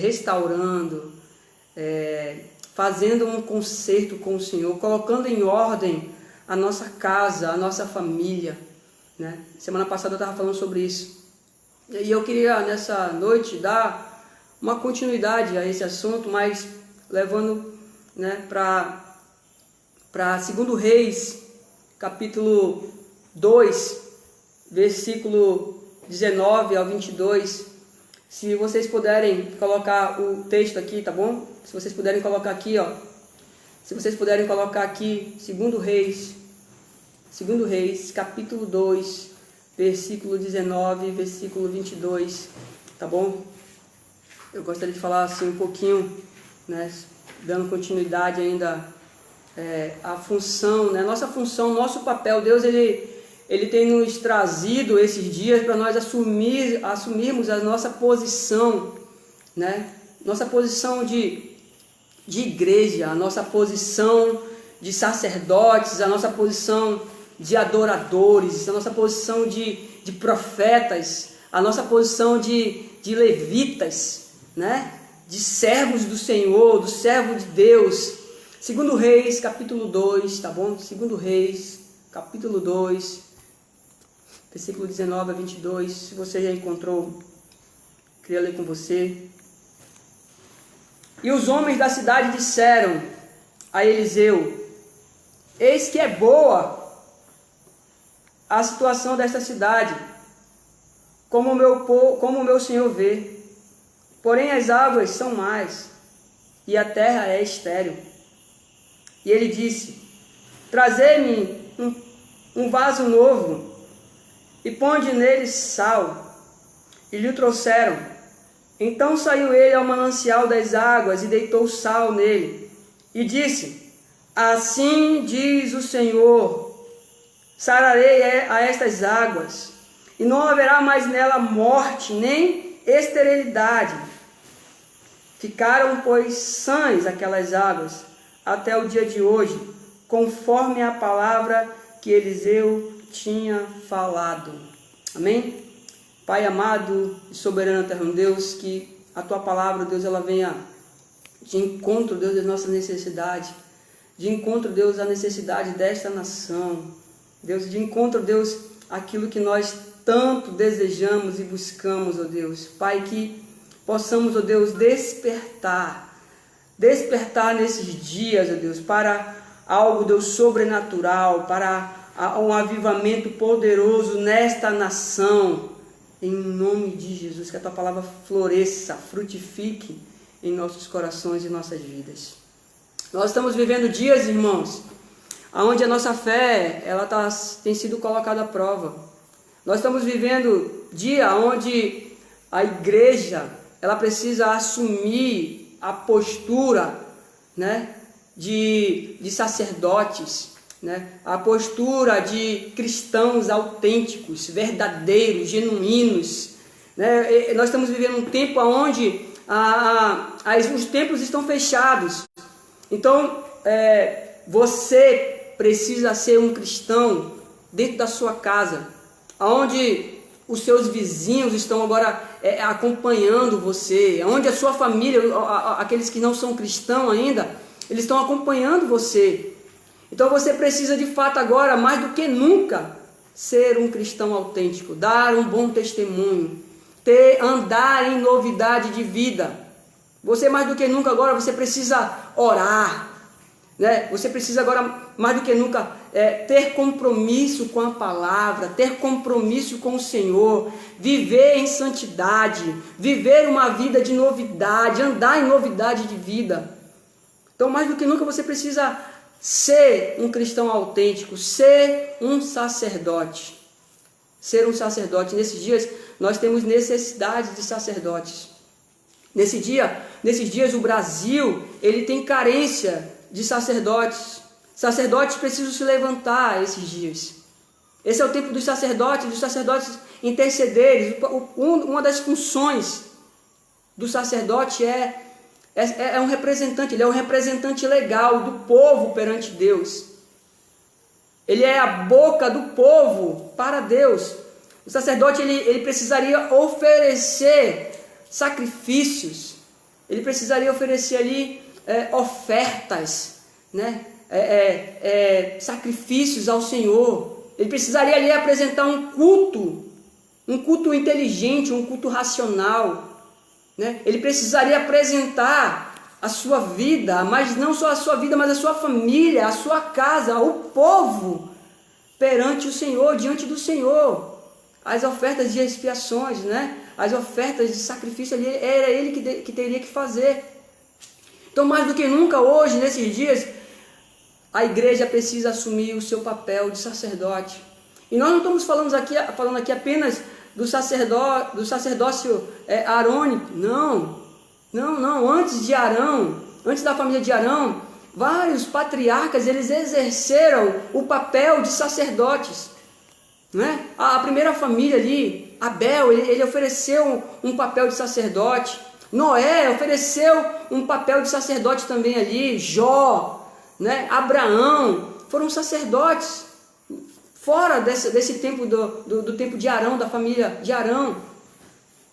restaurando, fazendo um concerto com o Senhor, colocando em ordem a nossa casa, a nossa família, né? Semana passada eu estava falando sobre isso. E eu queria nessa noite dar uma continuidade a esse assunto, mas levando, né, para 2 Reis, capítulo 2, versículo 19 ao 22. Se vocês puderem colocar o texto aqui, tá bom? Se vocês puderem colocar aqui, ó. Se vocês puderem colocar aqui, 2 Reis, capítulo 2, versículo 19, versículo 22, tá bom? Eu gostaria de falar assim um pouquinho, né, dando continuidade ainda à função, né, nossa função, nosso papel. Deus, Ele tem nos trazido esses dias para nós assumirmos a nossa posição, né? Nossa posição de igreja, a nossa posição de sacerdotes, a nossa posição de adoradores, a nossa posição de profetas, a nossa posição de levitas, né? De servos do Senhor, do servo de Deus. 2 Reis, capítulo 2, tá bom? 2 Reis, capítulo 2, versículo 19 a 22, se você já encontrou, queria ler com você. E os homens da cidade disseram a Eliseu: eis que é boa a situação desta cidade, como o meu senhor vê. Porém as águas são mais, e a terra é estéril. E ele disse: trazei-me um vaso novo, e ponde nele sal. E lhe trouxeram. Então saiu ele ao manancial das águas e deitou sal nele. E disse: assim diz o Senhor: sararei a estas águas, e não haverá mais nela morte, nem esterilidade. Ficaram, pois, sãs aquelas águas até o dia de hoje, conforme a palavra que Eliseu tinha falado. Amém? Pai amado e soberano eterno Deus, que a tua palavra, Deus, ela venha de encontro, Deus, às nossas necessidades, de encontro, Deus, à necessidade desta nação, Deus, de encontro, Deus, aquilo que nós tanto desejamos e buscamos, ó Deus. Pai, que possamos, ó Deus, despertar nesses dias, ó Deus, para algo, Deus, sobrenatural, para um avivamento poderoso nesta nação, em nome de Jesus, que a tua palavra floresça, frutifique em nossos corações e nossas vidas. Nós estamos vivendo dias, irmãos, onde a nossa fé tem sido colocada à prova. Nós estamos vivendo dia onde a igreja ela precisa assumir a postura, né, de sacerdotes, né, a postura de cristãos autênticos, verdadeiros, genuínos, né? Nós estamos vivendo um tempo onde os templos estão fechados. Então, você precisa ser um cristão dentro da sua casa, onde os seus vizinhos estão agora acompanhando você, onde a sua família, aqueles que não são cristãos ainda, eles estão acompanhando você. Então você precisa de fato agora, mais do que nunca, ser um cristão autêntico, dar um bom testemunho, andar em novidade de vida. Você mais do que nunca agora, você precisa orar, né? Você precisa agora, mais do que nunca, ter compromisso com a palavra, ter compromisso com o Senhor, viver em santidade, viver uma vida de novidade, andar em novidade de vida. Então mais do que nunca você precisa ser um cristão autêntico, ser um sacerdote. Ser um sacerdote. Nesses dias, nós temos necessidade de sacerdotes. Nesses dias, o Brasil, ele tem carência de sacerdotes. Sacerdotes precisam se levantar esses dias. Esse é o tempo dos sacerdotes intercederes. Uma das funções do sacerdote é um representante, ele é um representante legal do povo perante Deus. Ele é a boca do povo para Deus. O sacerdote ele precisaria oferecer sacrifícios, ele precisaria oferecer ali ofertas, né? Sacrifícios ao Senhor. Ele precisaria ali apresentar um culto inteligente, um culto racional, né? Ele precisaria apresentar a sua vida, mas não só a sua vida, mas a sua família, a sua casa, o povo perante o Senhor, diante do Senhor. As ofertas de expiações, né? As ofertas de sacrifício ali, era ele que teria que fazer. Então, mais do que nunca hoje, nesses dias, a igreja precisa assumir o seu papel de sacerdote. E nós não estamos falando aqui apenas do sacerdócio arônico. Não. Antes de Arão, antes da família de Arão, vários patriarcas, eles exerceram o papel de sacerdotes. Né? A primeira família ali, Abel, ele ofereceu um papel de sacerdote. Noé ofereceu um papel de sacerdote também ali. Jó, né? Abraão, foram sacerdotes fora desse tempo do tempo de Arão, da família de Arão,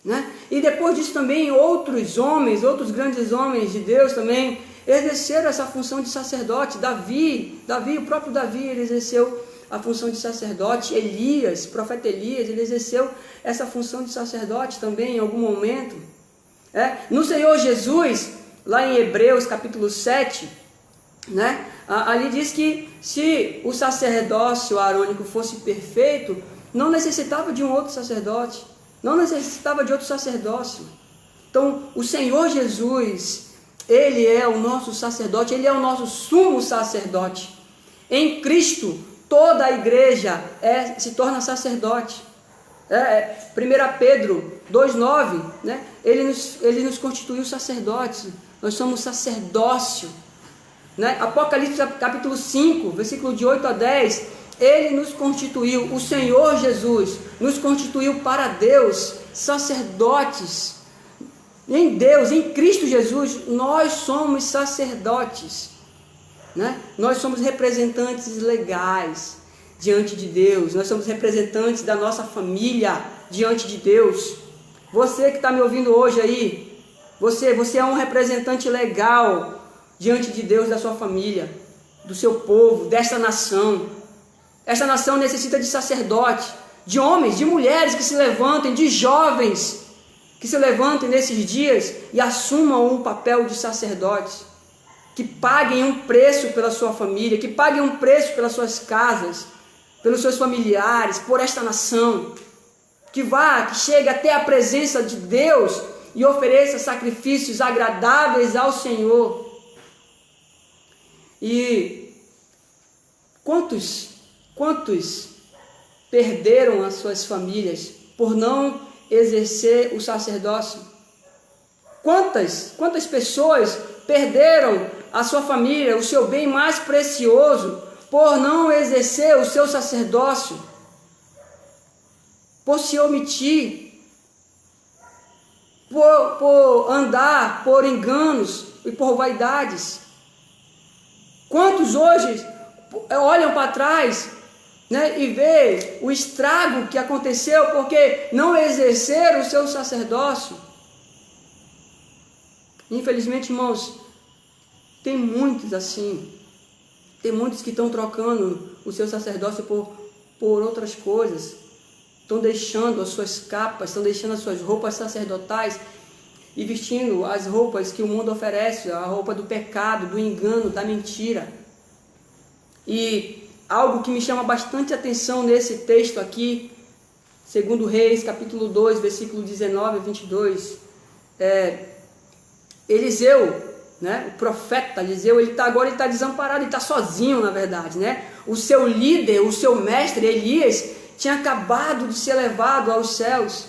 né? E depois disso também outros grandes homens de Deus também exerceram essa função de sacerdote. O próprio Davi, ele exerceu a função de sacerdote. Elias, profeta Elias, ele exerceu essa função de sacerdote também em algum momento. No Senhor Jesus, lá em Hebreus capítulo 7, né? Ali diz que se o sacerdócio arônico fosse perfeito, não necessitava de um outro sacerdote, não necessitava de outro sacerdócio. Então, o Senhor Jesus, ele é o nosso sacerdote, ele é o nosso sumo sacerdote. Em Cristo, toda a igreja se torna sacerdote. 1 Pedro 2,9, né? Ele nos constituiu sacerdotes, nós somos sacerdócio. Né? Apocalipse capítulo 5, versículo de 8 a 10, ele nos constituiu, o Senhor Jesus nos constituiu para Deus, sacerdotes. Em Deus, em Cristo Jesus, nós somos sacerdotes. Né? Nós somos representantes legais diante de Deus, nós somos representantes da nossa família diante de Deus. Você que está me ouvindo hoje aí, você é um representante legal diante de Deus, da sua família, do seu povo, desta nação. Esta nação necessita de sacerdote, de homens, de mulheres que se levantem, de jovens que se levantem nesses dias e assumam o papel de sacerdotes, que paguem um preço pela sua família, que paguem um preço pelas suas casas, pelos seus familiares, por esta nação, que chegue até a presença de Deus e ofereça sacrifícios agradáveis ao Senhor. E quantos perderam as suas famílias por não exercer o sacerdócio? Quantas pessoas perderam a sua família, o seu bem mais precioso, por não exercer o seu sacerdócio, por se omitir, por andar por enganos e por vaidades? Quantos hoje olham para trás, né, e vê o estrago que aconteceu porque não exerceram o seu sacerdócio? Infelizmente, irmãos, tem muitos assim. Tem muitos que estão trocando o seu sacerdócio por outras coisas. Estão deixando as suas capas, estão deixando as suas roupas sacerdotais e vestindo as roupas que o mundo oferece, a roupa do pecado, do engano, da mentira. E algo que me chama bastante atenção nesse texto aqui, 2 Reis, capítulo 2, versículo 19 a 22, Eliseu, né, o profeta Eliseu, agora ele está desamparado, ele está sozinho, na verdade, né? O seu líder, o seu mestre Elias, tinha acabado de ser levado aos céus.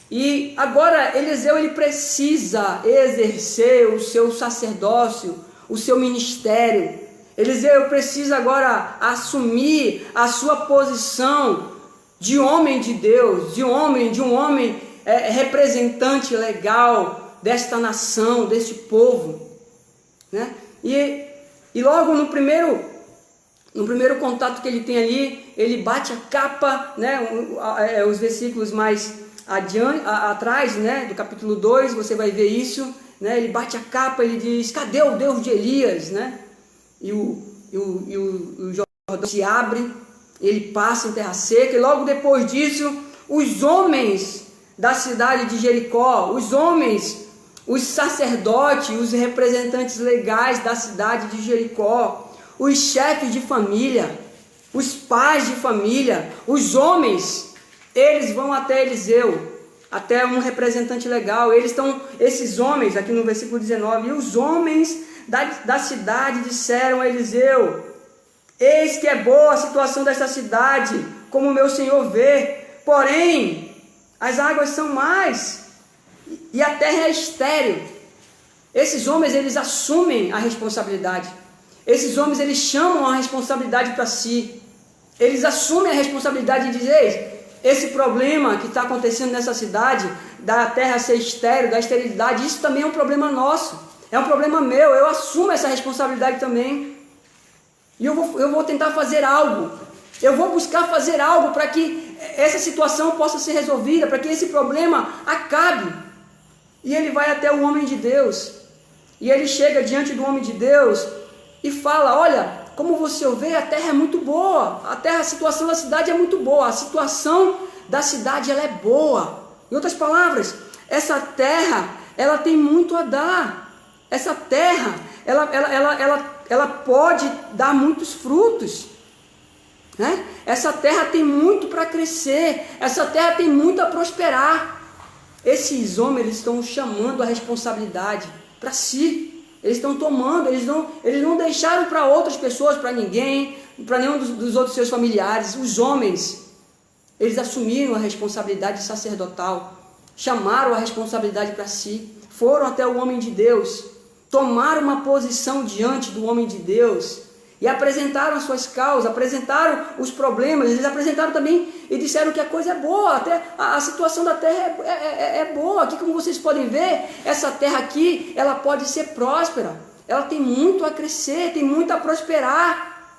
E agora Eliseu, ele precisa exercer o seu sacerdócio, o seu ministério. Eliseu precisa agora assumir a sua posição de homem de Deus, de um homem representante legal desta nação, deste povo, né? E logo no primeiro contato que ele tem ali, ele bate a capa, né? Os versículos mais atrás, né, do capítulo 2, você vai ver isso. né, ele bate a capa, ele diz: cadê o Deus de Elias? Né? E o Jordão se abre, ele passa em terra seca, e logo depois disso, os homens da cidade de Jericó, os homens, os sacerdotes, os representantes legais da cidade de Jericó, os chefes de família, os pais de família, os homens, eles vão até Eliseu, até um representante legal. Esses homens, aqui no versículo 19, e os homens da cidade disseram a Eliseu: eis que é boa a situação desta cidade, como meu senhor vê, porém as águas são mais e a terra é estéril. Esses homens, eles assumem a responsabilidade. Esses homens, eles chamam a responsabilidade para si. Eles assumem a responsabilidade de dizer: esse problema que está acontecendo nessa cidade, da terra ser estéril, da esterilidade, isso também é um problema nosso, é um problema meu, eu assumo essa responsabilidade também. E eu vou tentar fazer algo, eu vou buscar fazer algo para que essa situação possa ser resolvida, para que esse problema acabe. E ele vai até o homem de Deus, e ele chega diante do homem de Deus e fala: olha, como você vê, a terra é muito boa, a situação da cidade é muito boa, a situação da cidade ela é boa. Em outras palavras, essa terra, ela tem muito a dar. Essa terra, ela pode dar muitos frutos, né? Essa terra tem muito para crescer, essa terra tem muito a prosperar. Esses homens, eles estão chamando a responsabilidade para si. Eles estão tomando, eles não deixaram para outras pessoas, para ninguém, para nenhum dos outros seus familiares. Os homens, eles assumiram a responsabilidade sacerdotal, chamaram a responsabilidade para si, foram até o homem de Deus, tomaram uma posição diante do homem de Deus e apresentaram as suas causas, apresentaram os problemas. Eles apresentaram também e disseram que a coisa é boa, até a situação da terra é boa. Aqui, como vocês podem ver, essa terra aqui, ela pode ser próspera, ela tem muito a crescer, tem muito a prosperar,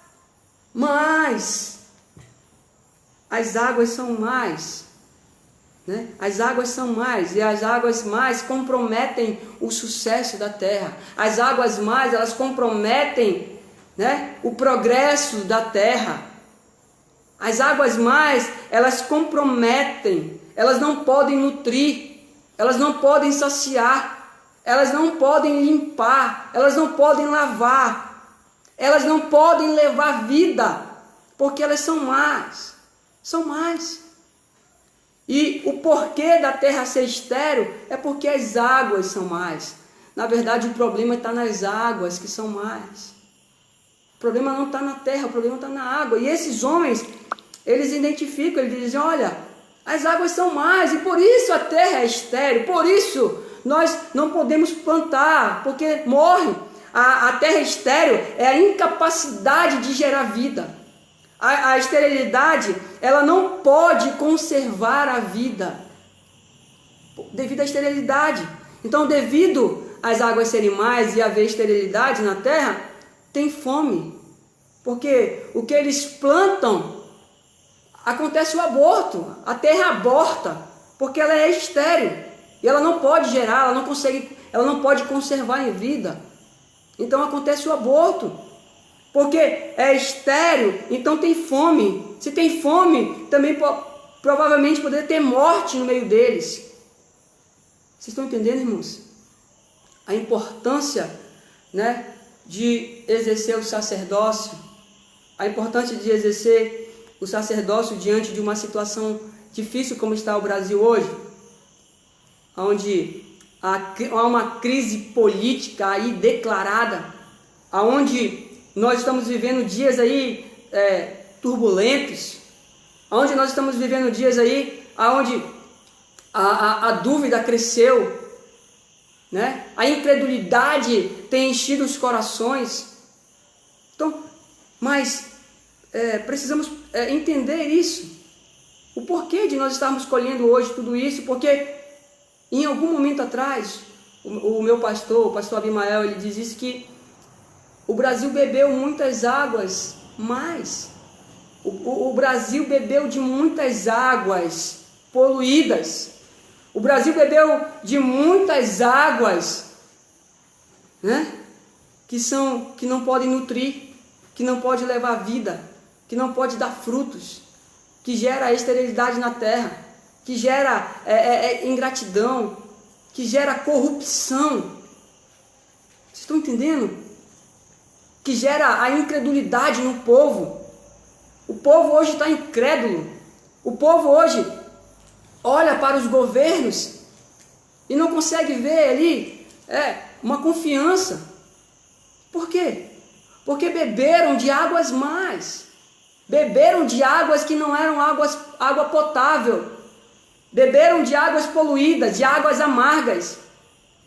mas as águas são mais, né? As águas são mais, e as águas mais comprometem o sucesso da terra. As águas mais, elas comprometem, né, o progresso da terra. As águas mais, elas comprometem, elas não podem nutrir, elas não podem saciar, elas não podem limpar, elas não podem lavar, elas não podem levar vida, porque elas são más, são más. E o porquê da terra ser estéril é porque as águas são más. Na verdade, o problema está nas águas que são más. O problema não está na terra, o problema está na água. E esses homens, eles identificam, eles dizem: olha, as águas são más e por isso a terra é estéril, por isso nós não podemos plantar, porque morre. A terra estéril é a incapacidade de gerar vida. A esterilidade, ela não pode conservar a vida devido à esterilidade. Então, devido às águas serem mais e haver esterilidade na terra, tem fome, porque o que eles plantam, acontece o aborto, a terra aborta, porque ela é estéril, e ela não pode gerar, ela não pode conservar em vida. Então acontece o aborto, porque é estéril, então tem fome. Se tem fome, também provavelmente poderia ter morte no meio deles. Vocês estão entendendo, irmãos? A importância, né, de exercer o sacerdócio, a importância de exercer o sacerdócio diante de uma situação difícil como está o Brasil hoje, onde há uma crise política aí declarada, onde nós estamos vivendo dias aí turbulentos, onde nós estamos vivendo dias aí onde a dúvida cresceu, né? A incredulidade tem enchido os corações. Então, mas precisamos entender isso, o porquê de nós estarmos colhendo hoje tudo isso, porque em algum momento atrás, o meu pastor, o pastor Abimael, ele diz isso, que o Brasil bebeu muitas águas, mas o Brasil bebeu de muitas águas poluídas. O Brasil bebeu de muitas águas né? Que não podem nutrir, que não pode levar vida, que não pode dar frutos, que gera esterilidade na terra, que gera ingratidão, que gera corrupção. Vocês estão entendendo? Que gera a incredulidade no povo. O povo hoje está incrédulo. O povo hoje olha para os governos e não consegue ver ali uma confiança. Por quê? Porque beberam de águas más. Beberam de águas que não eram água potável. Beberam de águas poluídas, de águas amargas.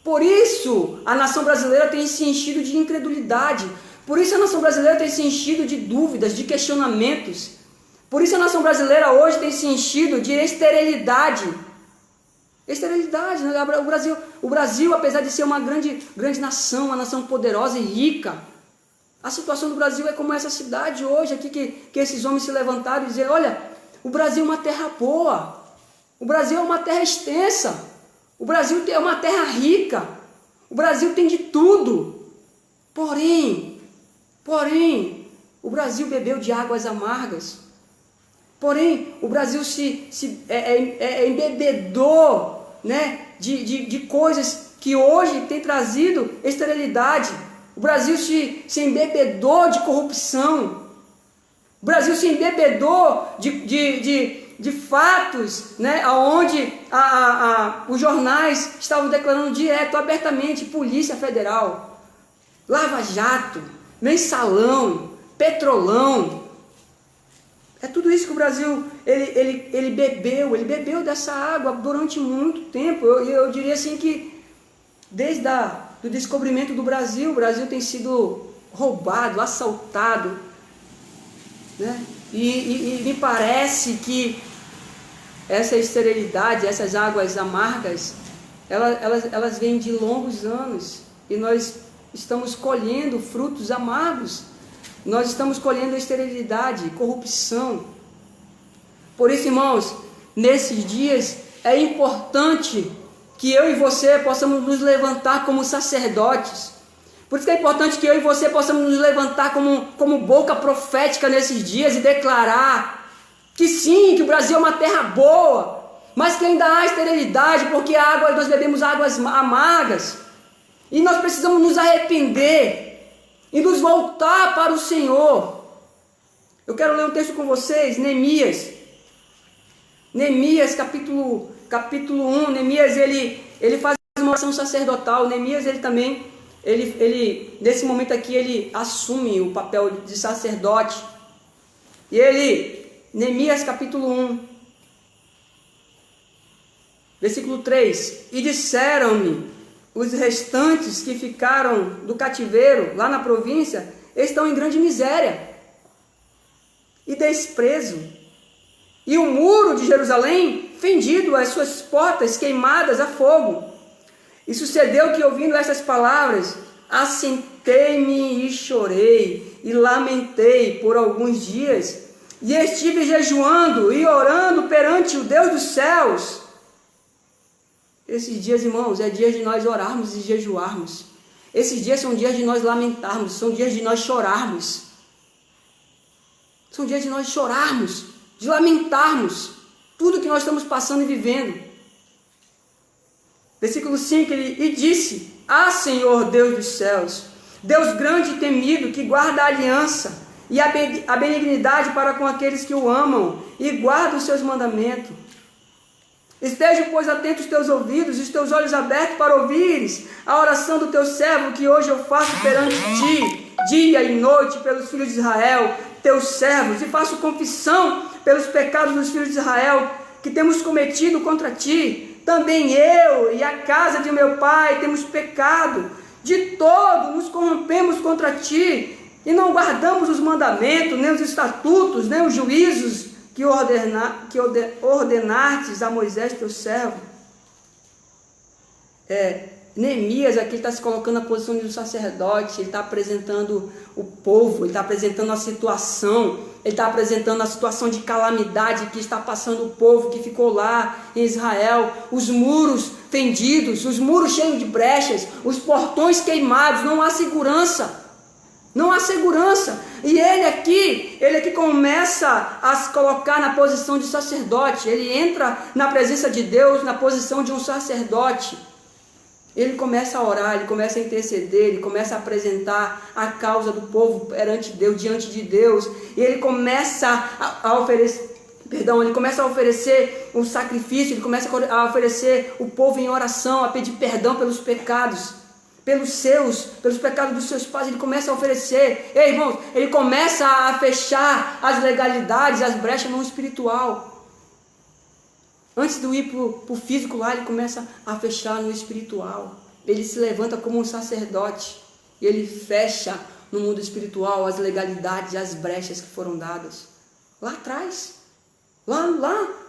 Por isso a nação brasileira tem se enchido de incredulidade. Por isso a nação brasileira tem se enchido de dúvidas, de questionamentos. Por isso a nação brasileira hoje tem se enchido de esterilidade. Esterilidade, né? O Brasil, apesar de ser uma grande nação, uma nação poderosa e rica, a situação do Brasil é como essa cidade hoje aqui, que esses homens se levantaram e dizeram: olha, o Brasil é uma terra boa, o Brasil é uma terra extensa, o Brasil é uma terra rica, o Brasil tem de tudo. Porém, o Brasil bebeu de águas amargas. Porém, o Brasil se embebedou, né, de coisas que hoje tem trazido esterilidade. O Brasil se embebedou de corrupção. O Brasil se embebedou de fatos, né, onde os jornais estavam declarando direto, abertamente: Polícia Federal, Lava Jato, Mensalão, Petrolão. É tudo isso que o Brasil ele bebeu dessa água durante muito tempo. Eu diria assim que desde do descobrimento do Brasil, o Brasil tem sido roubado, assaltado, né? E me parece que essa esterilidade, essas águas amargas, elas vêm de longos anos, e nós estamos colhendo frutos amargos. Nós estamos colhendo esterilidade, corrupção. Por isso, irmãos, nesses dias é importante que eu e você possamos nos levantar como sacerdotes. Por isso que é importante que eu e você possamos nos levantar como boca profética nesses dias e declarar que sim, que o Brasil é uma terra boa, mas que ainda há esterilidade, porque nós bebemos águas amargas. E nós precisamos nos arrepender e nos voltar para o Senhor. Eu quero ler um texto com vocês, Neemias capítulo 1. Neemias ele faz uma oração sacerdotal. Neemias ele nesse momento aqui ele assume o papel de sacerdote. E Neemias capítulo 1, versículo 3: e disseram-me: os restantes que ficaram do cativeiro lá na província estão em grande miséria e desprezo, e o muro de Jerusalém fendido, as suas portas queimadas a fogo. E sucedeu que, ouvindo estas palavras, assentei-me e chorei e lamentei por alguns dias, e estive jejuando e orando perante o Deus dos céus. Esses dias, irmãos, é dia de nós orarmos e jejuarmos. Esses dias são dias de nós lamentarmos, são dias de nós chorarmos. São dias de nós chorarmos, de lamentarmos tudo que nós estamos passando e vivendo. Versículo 5, e disse: ah, Senhor Deus dos céus, Deus grande e temido, que guarda a aliança e a benignidade para com aqueles que o amam e guardam os seus mandamentos. Estejam, pois, atentos os teus ouvidos e os teus olhos abertos para ouvires a oração do teu servo, que hoje eu faço perante ti, dia e noite, pelos filhos de Israel, teus servos, e faço confissão pelos pecados dos filhos de Israel, que temos cometido contra ti. Também eu e a casa de meu pai temos pecado, de todo nos corrompemos contra ti, e não guardamos os mandamentos, nem os estatutos, nem os juízos que ordenastes a Moisés teu servo. Neemias aqui está se colocando na posição de um sacerdote. Ele está apresentando o povo, ele está apresentando a situação, ele está apresentando a situação de calamidade que está passando o povo que ficou lá em Israel. Os muros fendidos, os muros cheios de brechas, os portões queimados, não há segurança. Não há segurança. E ele aqui começa a se colocar na posição de sacerdote. Ele entra na presença de Deus na posição de um sacerdote. Ele começa a orar, ele começa a interceder, ele começa a apresentar a causa do povo perante Deus, diante de Deus. E ele começa a oferecer um sacrifício, ele começa a oferecer o povo em oração, a pedir perdão pelos pecados. Pelos pecados dos seus pais, ele começa a oferecer. Ei, irmãos, ele começa a fechar as legalidades, as brechas no espiritual. Antes de ir para o físico lá, ele começa a fechar no espiritual. Ele se levanta como um sacerdote e ele fecha no mundo espiritual as legalidades, as brechas que foram dadas lá atrás. Lá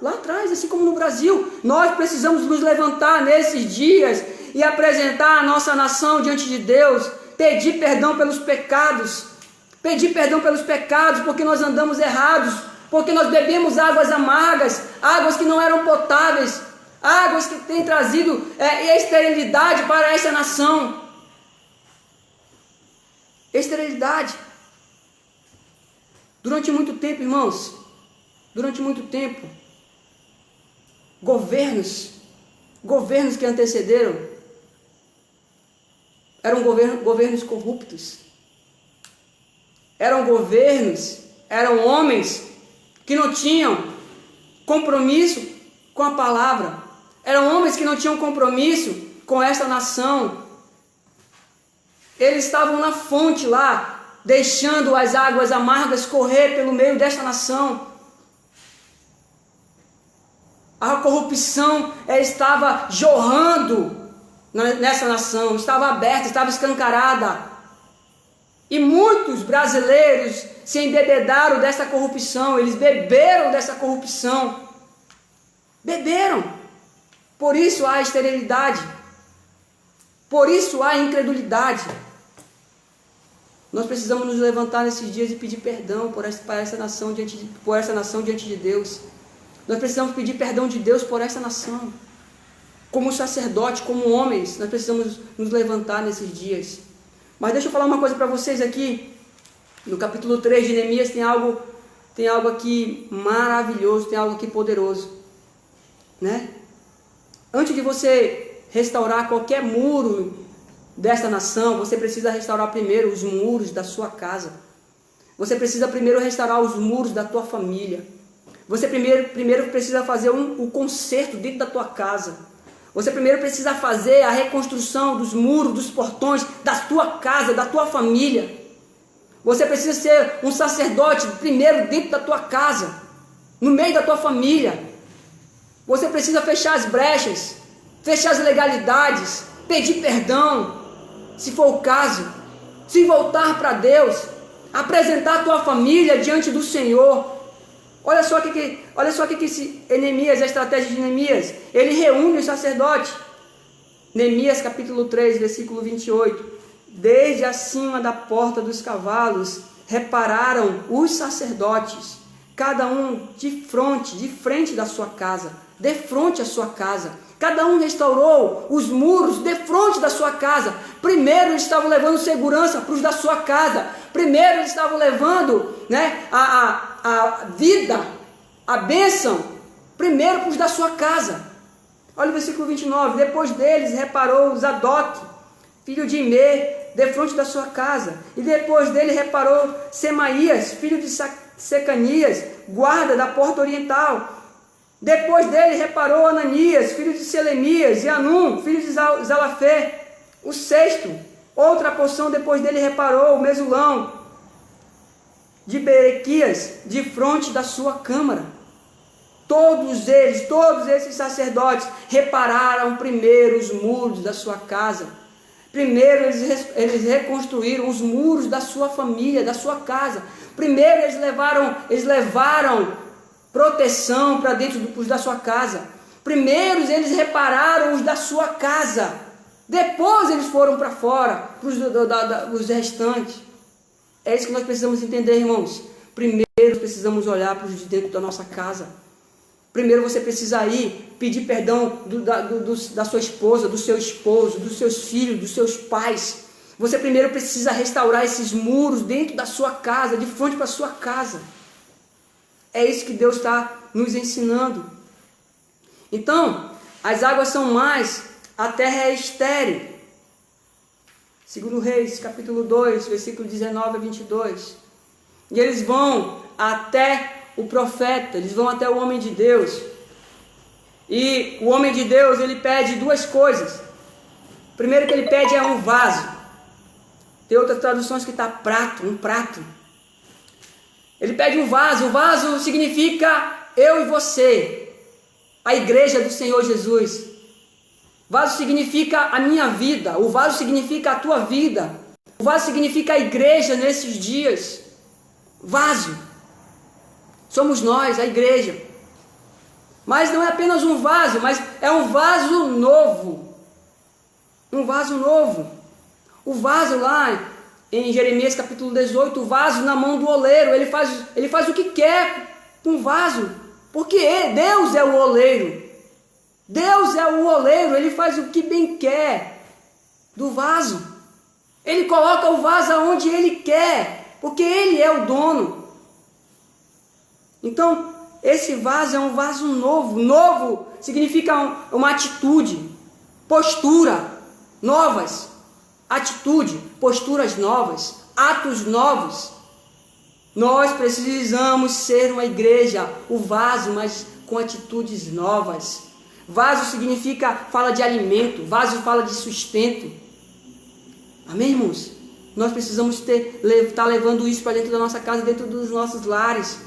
atrás, assim como no Brasil, nós precisamos nos levantar nesses dias e apresentar a nossa nação diante de Deus, pedir perdão pelos pecados, porque nós andamos errados, porque nós bebemos águas amargas, águas que não eram potáveis, águas que têm trazido esterilidade para essa nação. Esterilidade. Durante muito tempo, irmãos, governos que antecederam eram governos corruptos, eram homens que não tinham compromisso com a palavra, eram homens que não tinham compromisso com esta nação. Eles estavam na fonte lá, deixando as águas amargas correr pelo meio desta nação. A corrupção estava jorrando nessa nação, estava aberta, estava escancarada. E muitos brasileiros se embebedaram dessa corrupção, eles beberam dessa corrupção. Beberam. Por isso há esterilidade. Por isso há incredulidade. Nós precisamos nos levantar nesses dias e pedir perdão por essa nação diante de Deus. Nós precisamos pedir perdão de Deus por essa nação. Como sacerdote, como homens, nós precisamos nos levantar nesses dias. Mas deixa eu falar uma coisa para vocês aqui. No capítulo 3 de Neemias tem algo aqui maravilhoso, tem algo aqui poderoso, né? Antes de você restaurar qualquer muro desta nação, você precisa restaurar primeiro os muros da sua casa. Você precisa primeiro restaurar os muros da tua família. Você primeiro precisa fazer um conserto dentro da tua casa. Você primeiro precisa fazer a reconstrução dos muros, dos portões da tua casa, da tua família. Você precisa ser um sacerdote primeiro dentro da tua casa, no meio da tua família. Você precisa fechar as brechas, fechar as legalidades, pedir perdão, se for o caso, se voltar para Deus, apresentar a tua família diante do Senhor. Olha só o que Neemias, a estratégia de Neemias, ele reúne os sacerdotes. Neemias capítulo 3, versículo 28. Desde acima da porta dos cavalos, repararam os sacerdotes, cada um de frente da sua casa, de frente à sua casa. Cada um restaurou os muros de frente da sua casa. Primeiro eles estavam levando segurança para os da sua casa. Primeiro eles estavam levando, a vida, a bênção, primeiro para os da sua casa. Olha o versículo 29. Depois deles reparou Zadok, filho de Imer, de frente da sua casa. E depois dele reparou Semaías, filho de Secanias, guarda da porta oriental. Depois dele reparou Ananias, filho de Selemias, e Anum, filho de Zalafé, o sexto. Outra porção depois dele reparou o Mesulão, de Berequias, de fronte da sua câmara. Todos esses sacerdotes repararam primeiro os muros da sua casa. Primeiro eles reconstruíram os muros da sua família, da sua casa. Primeiro eles levaram proteção para dentro da sua casa. Primeiro eles repararam os da sua casa. Depois eles foram para fora, para os restantes. É isso que nós precisamos entender, irmãos. Primeiro precisamos olhar para os de dentro da nossa casa. Primeiro você precisa ir pedir perdão da sua esposa, do seu esposo, dos seus filhos, dos seus pais. Você primeiro precisa restaurar esses muros dentro da sua casa, de frente para a sua casa. É isso que Deus está nos ensinando. Então, as águas são mais, a terra é estéril. Segundo Reis, capítulo 2, versículo 19 a 22. E eles vão até o profeta, eles vão até o homem de Deus. E o homem de Deus, ele pede duas coisas. O primeiro que ele pede é um vaso. Tem outras traduções que está prato, um prato. Ele pede um vaso. O vaso significa eu e você, a igreja do Senhor Jesus. Vaso significa a minha vida. O vaso significa a tua vida. O vaso significa a igreja nesses dias. Vaso. Somos nós, a igreja. Mas não é apenas um vaso, mas é um vaso novo. Um vaso novo. O vaso lá em Jeremias capítulo 18, o vaso na mão do oleiro, ele faz o que quer com o vaso, porque Deus é o oleiro. Deus é o oleiro, ele faz o que bem quer do vaso. Ele coloca o vaso aonde ele quer, porque ele é o dono. Então, esse vaso é um vaso novo. Novo significa uma atitude, postura, novas. Atitude, posturas novas, atos novos. Nós precisamos ser uma igreja, o vaso, mas com atitudes novas. Vaso significa, fala de alimento, vaso fala de sustento. Amém, irmãos? Nós precisamos estar levando isso para dentro da nossa casa, dentro dos nossos lares.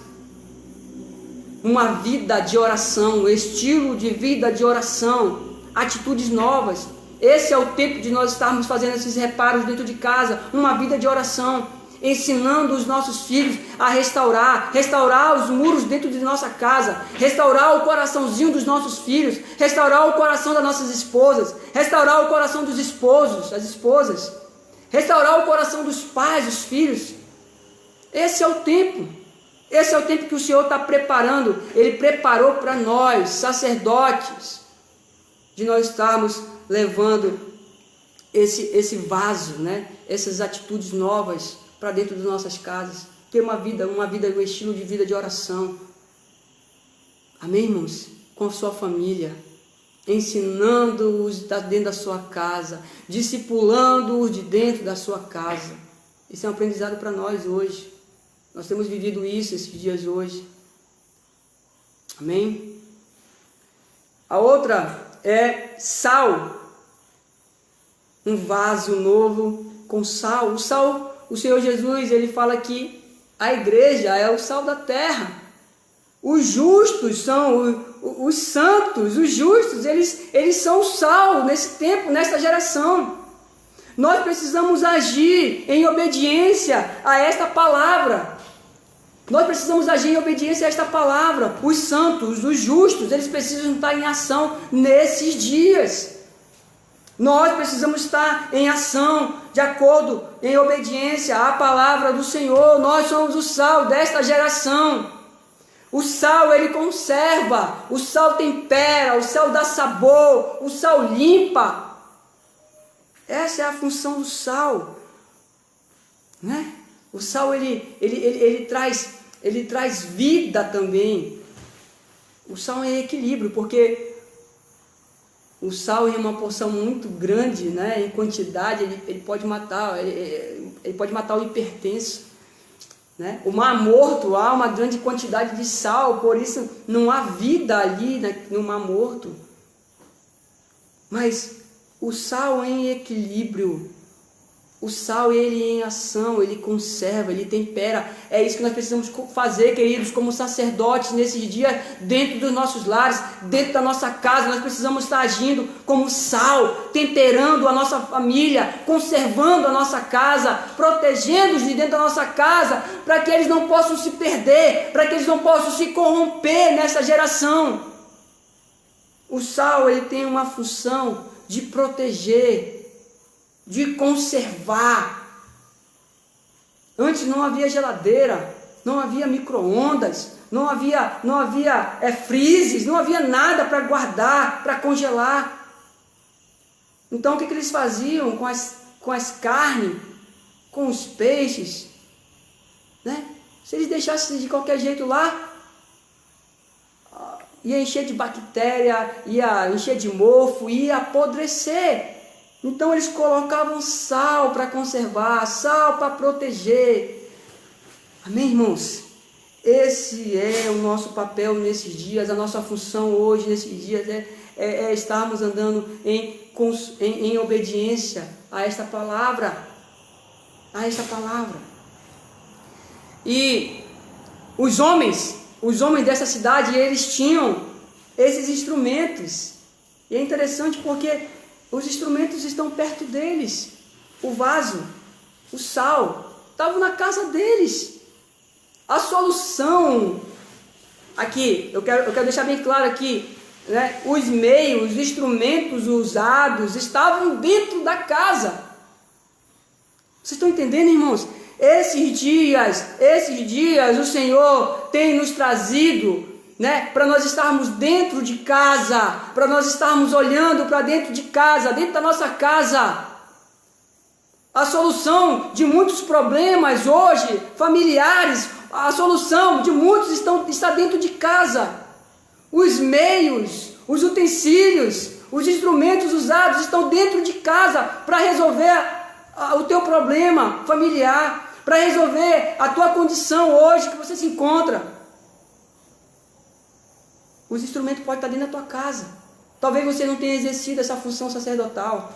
Uma vida de oração, um estilo de vida de oração, atitudes novas. Esse é o tempo de nós estarmos fazendo esses reparos dentro de casa, uma vida de oração, ensinando os nossos filhos a restaurar os muros dentro de nossa casa, restaurar o coraçãozinho dos nossos filhos, restaurar o coração das nossas esposas, restaurar o coração dos esposos, das esposas, restaurar o coração dos pais, dos filhos. Esse é o tempo. Esse é o tempo que o Senhor está preparando. Ele preparou para nós, sacerdotes, de nós estarmos levando esse vaso, né? Essas atitudes novas para dentro das nossas casas. Ter uma vida, um estilo de vida de oração. Amém, irmãos? Com a sua família. Ensinando-os dentro da sua casa. Discipulando-os de dentro da sua casa. Isso é um aprendizado para nós hoje. Nós temos vivido isso esses dias hoje. Amém? A outra é sal. Um vaso novo com sal. O sal, o Senhor Jesus, ele fala que a igreja é o sal da terra. Os justos são os santos, os justos, eles são o sal nesse tempo, nessa geração. Nós precisamos agir em obediência a esta palavra. Nós precisamos agir em obediência a esta palavra. Os santos, os justos, eles precisam estar em ação nesses dias. Nós precisamos estar em ação, de acordo, em obediência à palavra do Senhor. Nós somos o sal desta geração. O sal, ele conserva, o sal tempera, o sal dá sabor, o sal limpa. Essa é a função do sal, né? O sal, ele traz vida também. O sal é equilíbrio, porque o sal em uma porção muito grande, né, em quantidade, ele pode matar, ele pode matar o hipertenso, né? O mar morto, há uma grande quantidade de sal, por isso não há vida ali, né, no mar morto. Mas o sal em equilíbrio, o sal, ele em ação, ele conserva, ele tempera. É isso que nós precisamos fazer, queridos, como sacerdotes nesses dias, dentro dos nossos lares, dentro da nossa casa. Nós precisamos estar agindo como sal, temperando a nossa família, conservando a nossa casa, protegendo-os de dentro da nossa casa, para que eles não possam se perder, para que eles não possam se corromper nessa geração. O sal, ele tem uma função de proteger, de conservar. Antes não havia geladeira, não havia micro-ondas, não havia freezes, não havia nada para guardar, para congelar. Então o que eles faziam com as carnes, com os peixes, né? Se eles deixassem de qualquer jeito lá, ia encher de bactéria, ia encher de mofo, ia apodrecer. Então eles colocavam sal para conservar, sal para proteger. Amém, irmãos? Esse é o nosso papel nesses dias, a nossa função hoje nesses dias é estarmos andando em obediência a esta palavra. A esta palavra. E os homens dessa cidade, eles tinham esses instrumentos. E é interessante porque os instrumentos estão perto deles. O vaso, o sal, estavam na casa deles. A solução, aqui, eu quero deixar bem claro aqui, né? Os meios, os instrumentos usados estavam dentro da casa. Vocês estão entendendo, irmãos? Esses dias o Senhor tem nos trazido, né, para nós estarmos dentro de casa, para nós estarmos olhando para dentro de casa, dentro da nossa casa. A solução de muitos problemas hoje, familiares, a solução de muitos está dentro de casa. Os meios, os utensílios, os instrumentos usados estão dentro de casa para resolver o teu problema familiar, para resolver a tua condição hoje que você se encontra. Os instrumentos podem estar dentro da tua casa. Talvez você não tenha exercido essa função sacerdotal.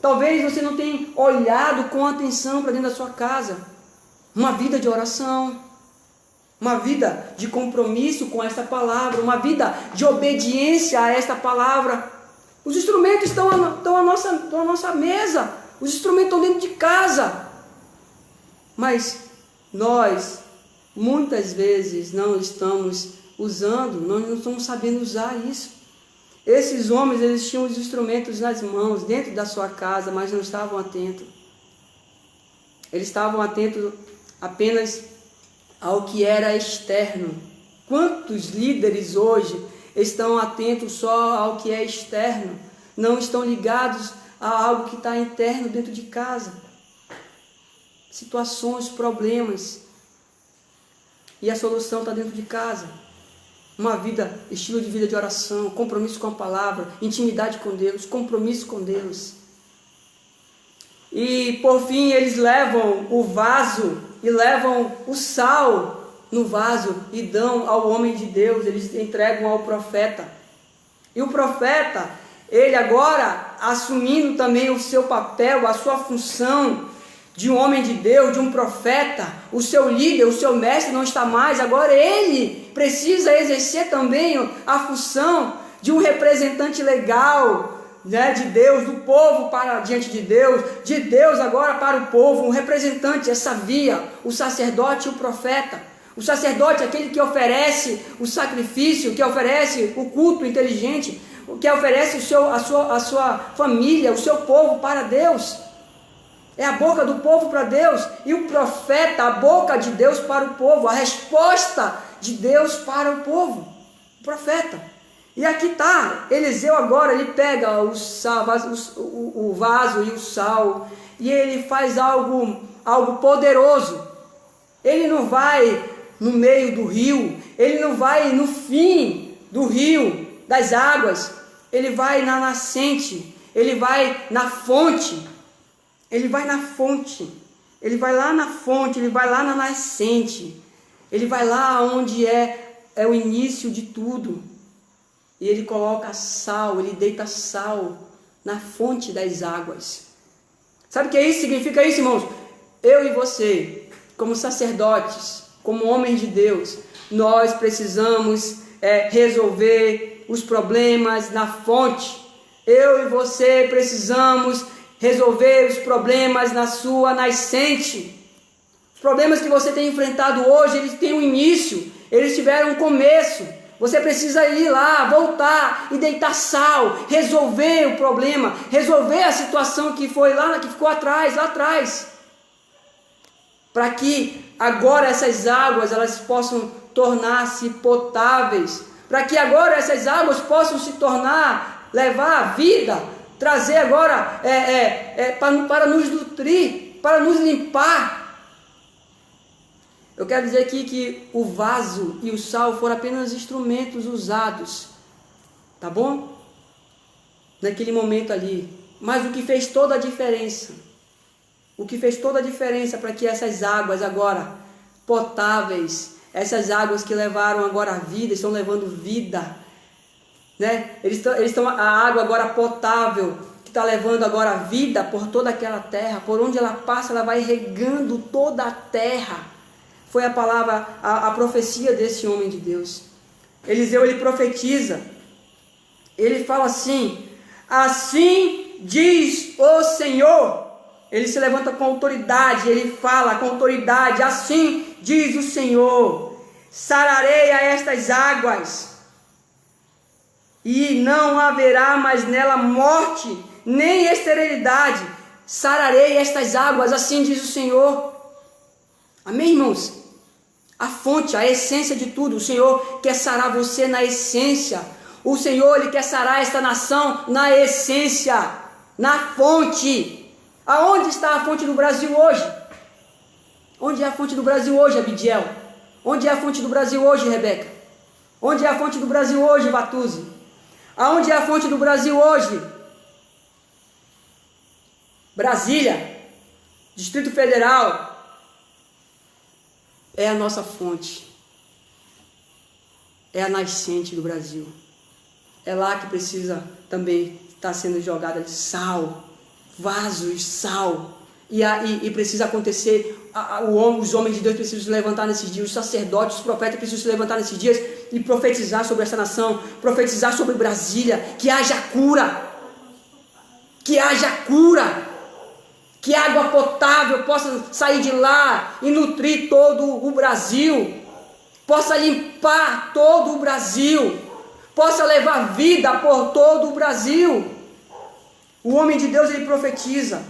Talvez você não tenha olhado com atenção para dentro da sua casa. Uma vida de oração, uma vida de compromisso com esta palavra, uma vida de obediência a esta palavra. Os instrumentos estão à nossa mesa. Os instrumentos estão dentro de casa. Mas nós, muitas vezes, não estamos usando, não estamos sabendo usar isso. Esses homens, eles tinham os instrumentos nas mãos, dentro da sua casa, mas não estavam atentos. Eles estavam atentos apenas ao que era externo. Quantos líderes hoje estão atentos só ao que é externo? Não estão ligados a algo que está interno dentro de casa. Situações, problemas. E a solução está dentro de casa. Uma vida, estilo de vida de oração, compromisso com a palavra, intimidade com Deus, compromisso com Deus. E por fim eles levam o vaso e levam o sal no vaso e dão ao homem de Deus, eles entregam ao profeta. E o profeta, ele agora assumindo também o seu papel, a sua função de um homem de Deus, de um profeta, o seu líder, o seu mestre não está mais, agora ele precisa exercer também a função de um representante legal, né, de Deus, do povo para diante de Deus agora para o povo, um representante, essa via, o sacerdote e o profeta. O sacerdote é aquele que oferece o sacrifício, que oferece o culto inteligente, que oferece a sua família, o seu povo para Deus. É a boca do povo para Deus. E o profeta, a boca de Deus para o povo. A resposta de Deus para o povo. O profeta. E aqui está. Eliseu agora, ele pega o vaso e o sal. E ele faz algo poderoso. Ele não vai no meio do rio. Ele não vai no fim do rio, das águas. Ele vai na nascente. Ele vai na fonte. Ele vai na fonte, ele vai lá na fonte, ele vai lá na nascente, ele vai lá onde é o início de tudo. E ele coloca sal, ele deita sal na fonte das águas. Sabe o que isso significa isso, irmãos? Eu e você, como sacerdotes, como homens de Deus, nós precisamos resolver os problemas na fonte. Eu e você precisamos resolver os problemas na sua nascente. Os problemas que você tem enfrentado hoje, eles têm um início, eles tiveram um começo. Você precisa ir lá, voltar e deitar sal, resolver o problema, resolver a situação que foi lá, que ficou lá atrás. Para que agora essas águas, elas possam tornar-se potáveis, para que agora essas águas possam se tornar, levar a vida, trazer agora para nos nutrir, para nos limpar. Eu quero dizer aqui que o vaso e o sal foram apenas instrumentos usados, tá bom? Naquele momento ali. Mas o que fez toda a diferença, para que essas águas agora potáveis, essas águas que levaram agora a vida, estão levando vida, né? A água agora potável, que está levando agora a vida por toda aquela terra, por onde ela passa, ela vai regando toda a terra. Foi a palavra, a profecia desse homem de Deus. Eliseu, ele profetiza, ele fala assim: assim diz o Senhor. Ele se levanta com autoridade, ele fala com autoridade: assim diz o Senhor, sararei a estas águas, e não haverá mais nela morte, nem esterilidade. Sararei estas águas, assim diz o Senhor. Amém, irmãos? A fonte, a essência de tudo. O Senhor quer sarar você na essência. O Senhor, Ele quer sarar esta nação na essência, na fonte. Aonde está a fonte do Brasil hoje? Onde é a fonte do Brasil hoje, Abidiel? Onde é a fonte do Brasil hoje, Rebeca? Onde é a fonte do Brasil hoje, Batuzzi? Aonde é a fonte do Brasil hoje? Brasília, Distrito Federal. É a nossa fonte. É a nascente do Brasil. É lá que precisa também estar sendo jogada de sal, vasos, sal. E precisa acontecer, os homens de Deus precisam se levantar nesses dias, os sacerdotes, os profetas precisam se levantar nesses dias e profetizar sobre essa nação, profetizar sobre Brasília, que haja cura, que haja cura, que água potável possa sair de lá e nutrir todo o Brasil, possa limpar todo o Brasil, possa levar vida por todo o Brasil. O homem de Deus, ele profetiza,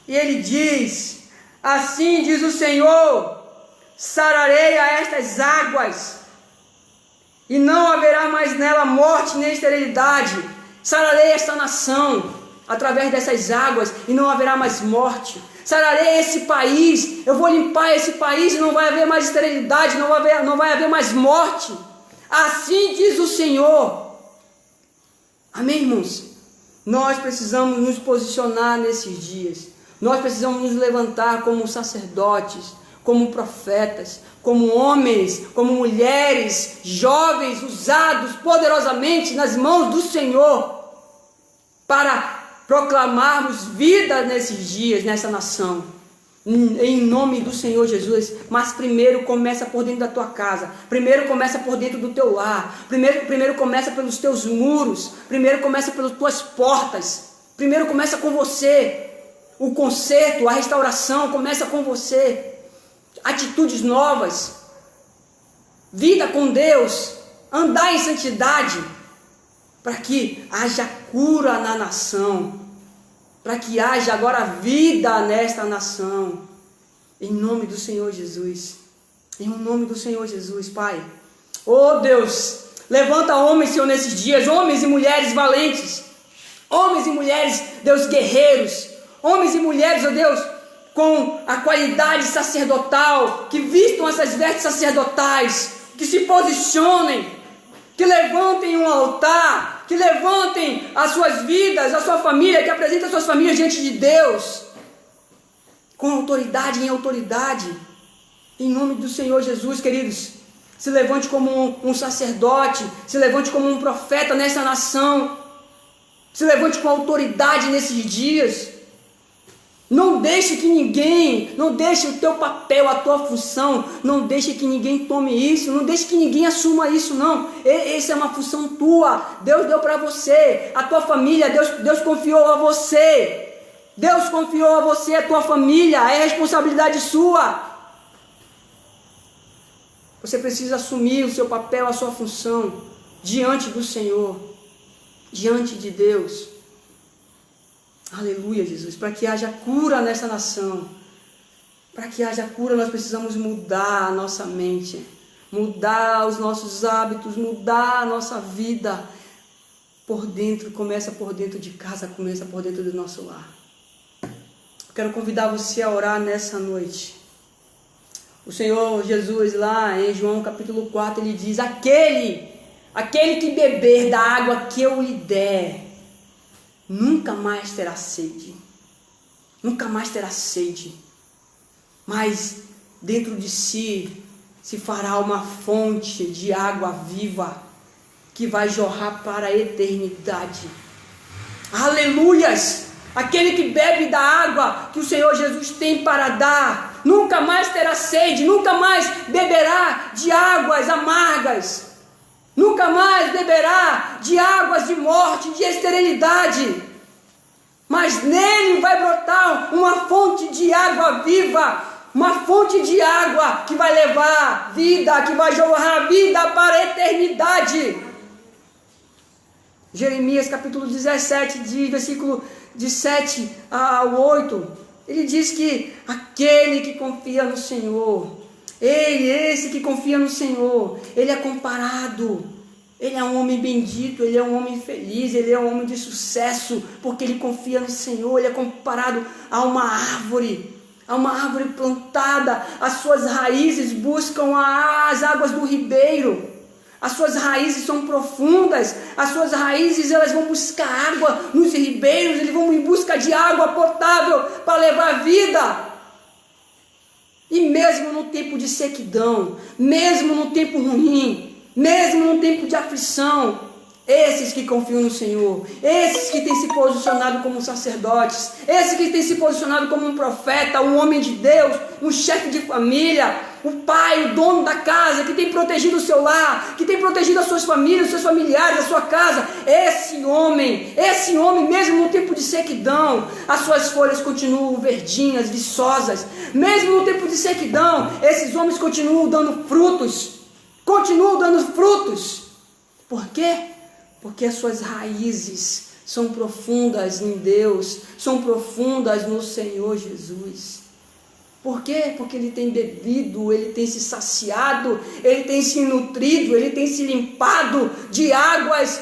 e ele diz: assim diz o Senhor, sararei a estas águas, e não haverá mais nela morte nem esterilidade. Sararei esta nação através dessas águas, e não haverá mais morte. Sararei esse país, eu vou limpar esse país, e não vai haver mais esterilidade, não vai haver mais morte. Assim diz o Senhor. Amém, irmãos? Nós precisamos nos posicionar nesses dias. Nós precisamos nos levantar como sacerdotes, como profetas, como homens, como mulheres, jovens, usados poderosamente nas mãos do Senhor, para proclamarmos vida nesses dias, nessa nação, em nome do Senhor Jesus. Mas primeiro começa por dentro da tua casa, primeiro começa por dentro do teu lar, primeiro começa pelos teus muros, primeiro começa pelas tuas portas, primeiro começa com você. O conserto, a restauração começa com você. Atitudes novas, vida com Deus, andar em santidade, para que haja cura na nação, para que haja agora vida nesta nação, em nome do Senhor Jesus, em nome do Senhor Jesus, Pai. Oh Deus, levanta homens, Senhor, nesses dias, homens e mulheres valentes, homens e mulheres, Deus, guerreiros, homens e mulheres, ó Deus, com a qualidade sacerdotal, que vistam essas vestes sacerdotais, que se posicionem, que levantem um altar, que levantem as suas vidas, a sua família, que apresentem as suas famílias diante de Deus, com autoridade em autoridade, em nome do Senhor Jesus, queridos. Se levante como um sacerdote, se levante como um profeta nessa nação, se levante com autoridade nesses dias. Não deixe que ninguém, não deixe o teu papel, a tua função, não deixe que ninguém tome isso, não deixe que ninguém assuma isso, não. Essa é uma função tua, Deus deu para você, a tua família, Deus confiou a você, Deus confiou a você, a tua família, é responsabilidade sua. Você precisa assumir o seu papel, a sua função, diante do Senhor, diante de Deus. Aleluia, Jesus, para que haja cura nessa nação, para que haja cura nós precisamos mudar a nossa mente, mudar os nossos hábitos, mudar a nossa vida por dentro. Começa por dentro de casa, começa por dentro do nosso lar. Quero convidar você a orar nessa noite. O Senhor Jesus lá em João capítulo 4, ele diz: aquele que beber da água que eu lhe der, nunca mais terá sede. Nunca mais terá sede. Mas dentro de si se fará uma fonte de água viva que vai jorrar para a eternidade. Aleluias! Aquele que bebe da água que o Senhor Jesus tem para dar, nunca mais terá sede, nunca mais beberá de águas amargas, nunca mais beberá de águas de morte, de esterilidade, mas nele vai brotar uma fonte de água viva, uma fonte de água que vai levar vida, que vai jorrar vida para a eternidade. Jeremias capítulo 17, versículo de 7 ao 8, ele diz que aquele que confia no Senhor, esse que confia no Senhor, ele é comparado, ele é um homem bendito, ele é um homem feliz, ele é um homem de sucesso, porque ele confia no Senhor. Ele é comparado a uma árvore plantada, as suas raízes buscam as águas do ribeiro. As suas raízes são profundas, as suas raízes elas vão buscar água nos ribeiros, eles vão em busca de água potável para levar vida. E mesmo no tempo de sequidão, mesmo no tempo ruim, mesmo no tempo de aflição, esses que confiam no Senhor, esses que têm se posicionado como sacerdotes, esses que têm se posicionado como um profeta, um homem de Deus, um chefe de família, o pai, o dono da casa, que tem protegido o seu lar, que tem protegido as suas famílias, os seus familiares, a sua casa, esse homem, mesmo no tempo de sequidão, as suas folhas continuam verdinhas, viçosas. Mesmo no tempo de sequidão, esses homens continuam dando frutos. Por quê? Porque as suas raízes são profundas em Deus, são profundas no Senhor Jesus. Por quê? Porque ele tem bebido, ele tem se saciado, ele tem se nutrido, ele tem se limpado de águas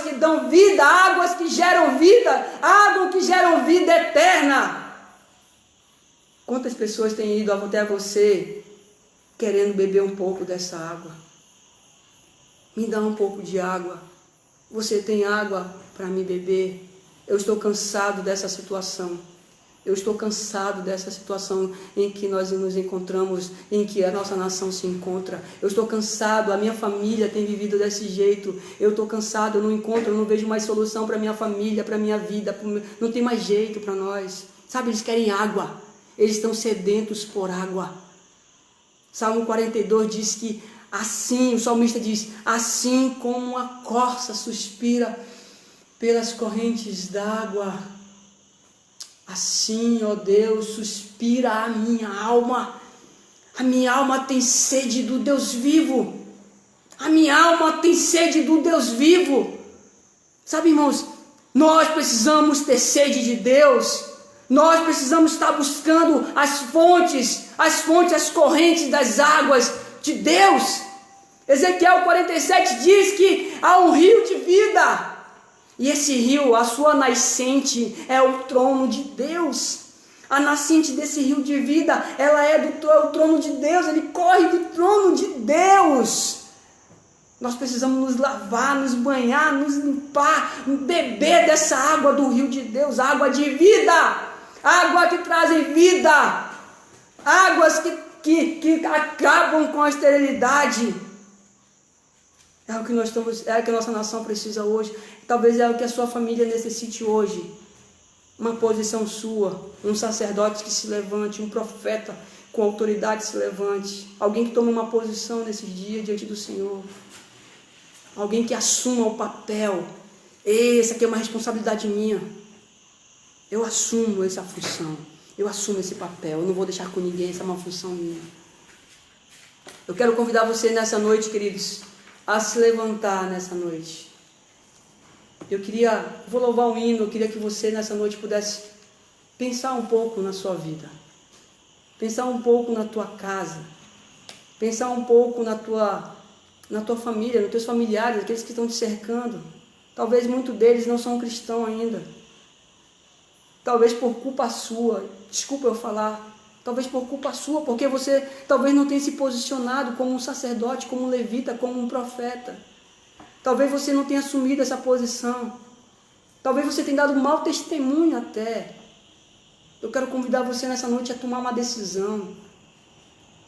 que dão vida, águas que geram vida, águas que geram vida eterna. Quantas pessoas têm ido até você querendo beber um pouco dessa água? Me dá um pouco de água. Você tem água para me beber? Eu estou cansado dessa situação. Eu estou cansado dessa situação em que nós nos encontramos, em que a nossa nação se encontra. Eu estou cansado, a minha família tem vivido desse jeito. Eu estou cansado, eu não vejo mais solução para minha família, para minha vida. Não tem mais jeito para nós. Sabe, eles querem água. Eles estão sedentos por água. Salmo 42 diz que assim, o salmista diz, assim como a corça suspira pelas correntes d'água, assim, ó Deus, suspira a minha alma. A minha alma tem sede do Deus vivo. A minha alma tem sede do Deus vivo. Sabe, irmãos, nós precisamos ter sede de Deus. Nós precisamos estar buscando as fontes, as correntes das águas de Deus. Ezequiel 47 diz que há um rio de vida. E esse rio, a sua nascente é o trono de Deus. A nascente desse rio de vida, ela é o trono de Deus, ele corre do trono de Deus. Nós precisamos nos lavar, nos banhar, nos limpar, beber dessa água do rio de Deus, água de vida, água que trazem vida, águas que acabam com a esterilidade. É o que é o que a nossa nação precisa hoje. Talvez é o que a sua família necessite hoje. Uma posição sua, um sacerdote que se levante, um profeta com autoridade se levante. Alguém que tome uma posição nesses dias diante do Senhor. Alguém que assuma o papel. Essa aqui é uma responsabilidade minha. Eu assumo essa função. Eu assumo esse papel. Eu não vou deixar com ninguém, essa é uma função minha. Eu quero convidar você nessa noite, queridos, a se levantar nessa noite. Vou louvar um hino, eu queria que você nessa noite pudesse pensar um pouco na sua vida. Pensar um pouco na tua casa. Pensar um pouco na tua família, nos teus familiares, aqueles que estão te cercando. Talvez muitos deles não são cristãos ainda. Talvez por culpa sua, desculpa eu falar, talvez por culpa sua, porque você talvez não tenha se posicionado como um sacerdote, como um levita, como um profeta. Talvez você não tenha assumido essa posição. Talvez você tenha dado um mau testemunho até. Eu quero convidar você nessa noite a tomar uma decisão.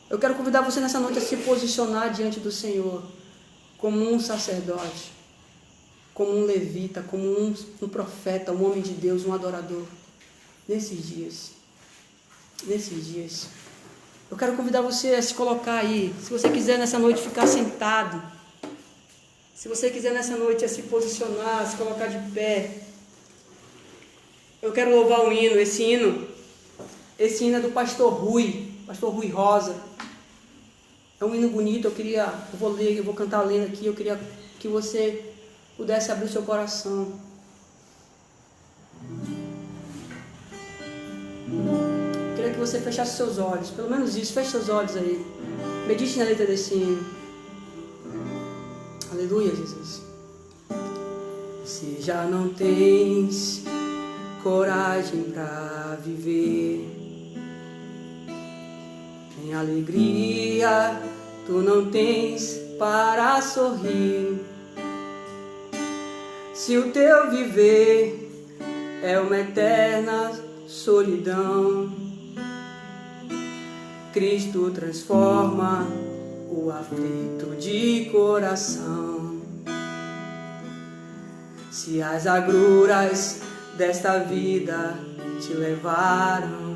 Eu quero convidar você nessa noite a se posicionar diante do Senhor como um sacerdote, como um levita, como um profeta, um homem de Deus, um adorador. Nesses dias, eu quero convidar você a se colocar aí. Se você quiser nessa noite ficar sentado, se você quiser nessa noite a se posicionar, a se colocar de pé, eu quero louvar o hino. Esse hino é do pastor Rui Rosa. É um hino bonito. Eu vou cantar lendo aqui. Eu queria que você pudesse abrir o seu coração. Eu queria que você fechasse seus olhos, pelo menos isso, feche seus olhos aí. Medite na letra desse hino. Aleluia, Jesus. Se já não tens coragem para viver, nem alegria tu não tens para sorrir, se o teu viver é uma eterna solidão, Cristo transforma o aflito de coração. Se as agruras desta vida te levaram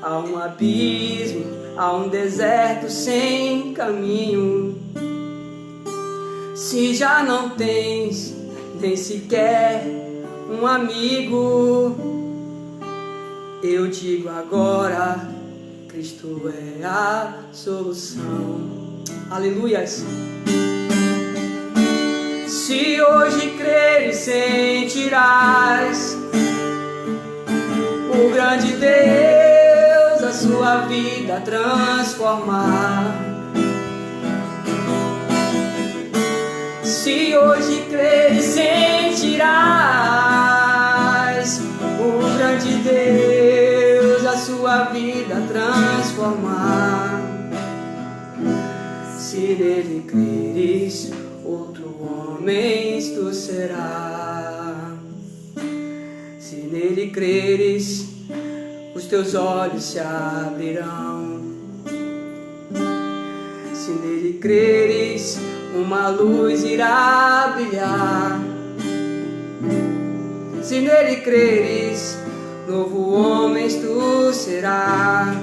a um abismo, a um deserto sem caminho, se já não tens nem sequer um amigo, eu digo agora, Cristo é a solução. Aleluias. Se hoje creres, sentirás o grande Deus a sua vida transformar. Se hoje creres, sentirás o grande Deus a sua vida transformar. Se nele creres, outro homem tu serás. Se nele creres, os teus olhos se abrirão. Se nele creres, uma luz irá brilhar. Se nele creres, novo homem tu serás.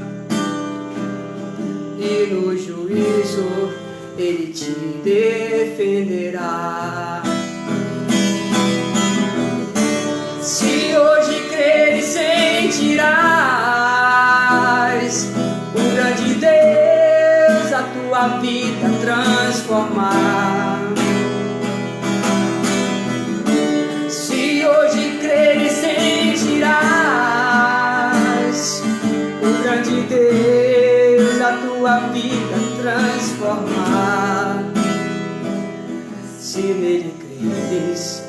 E no juízo ele te defenderá. Se hoje creres, sentirás o grande Deus a tua vida transformar. Se hoje creres, sentirás o grande Deus a tua vida transformar. Se nele creres,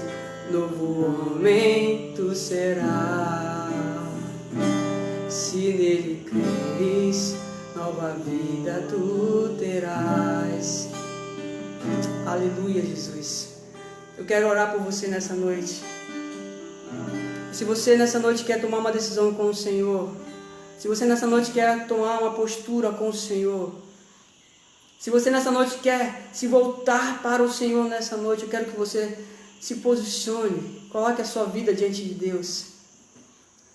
novo homem tu serás. Se nele creres, nova vida tu terás. Aleluia, Jesus. Eu quero orar por você nessa noite. Se você nessa noite quer tomar uma decisão com o Senhor, se você nessa noite quer tomar uma postura com o Senhor, se você nessa noite quer se voltar para o Senhor nessa noite, eu quero que você se posicione, coloque a sua vida diante de Deus.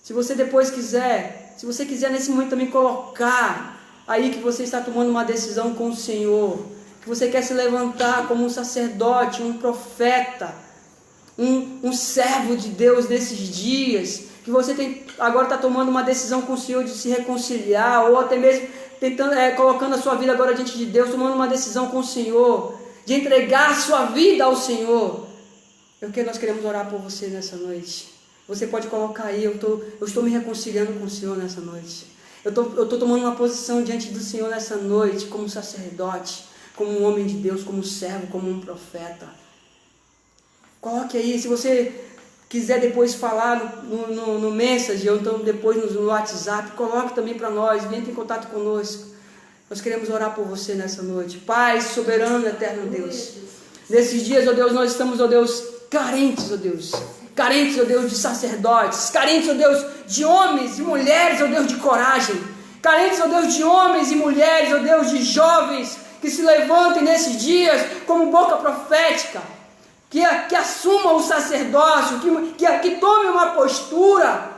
Se você depois quiser, se você quiser nesse momento também colocar aí que você está tomando uma decisão com o Senhor, que você quer se levantar como um sacerdote, um profeta, um servo de Deus nesses dias, que você agora está tomando uma decisão com o Senhor de se reconciliar, ou até mesmo tentando, colocando a sua vida agora diante de Deus, tomando uma decisão com o Senhor, de entregar a sua vida ao Senhor. Nós queremos orar por você nessa noite. Você pode colocar aí, eu estou me reconciliando com o Senhor nessa noite. Eu estou tomando uma posição diante do Senhor nessa noite, como sacerdote, como um homem de Deus, como um servo, como um profeta. Coloque aí, se você quiser depois falar no Message, ou então depois no WhatsApp, coloque também para nós, venha em contato conosco. Nós queremos orar por você nessa noite. Pai, soberano, eterno Deus. Nesses dias, ó Deus, nós estamos, ó Deus, carentes, ó Deus. Carentes, ó Deus, de sacerdotes. Carentes, ó Deus, de homens e mulheres, ó Deus, de coragem. Carentes, ó Deus, de homens e mulheres, ó Deus, de jovens que se levantem nesses dias como boca profética. Que assumam o sacerdócio, que tomem uma postura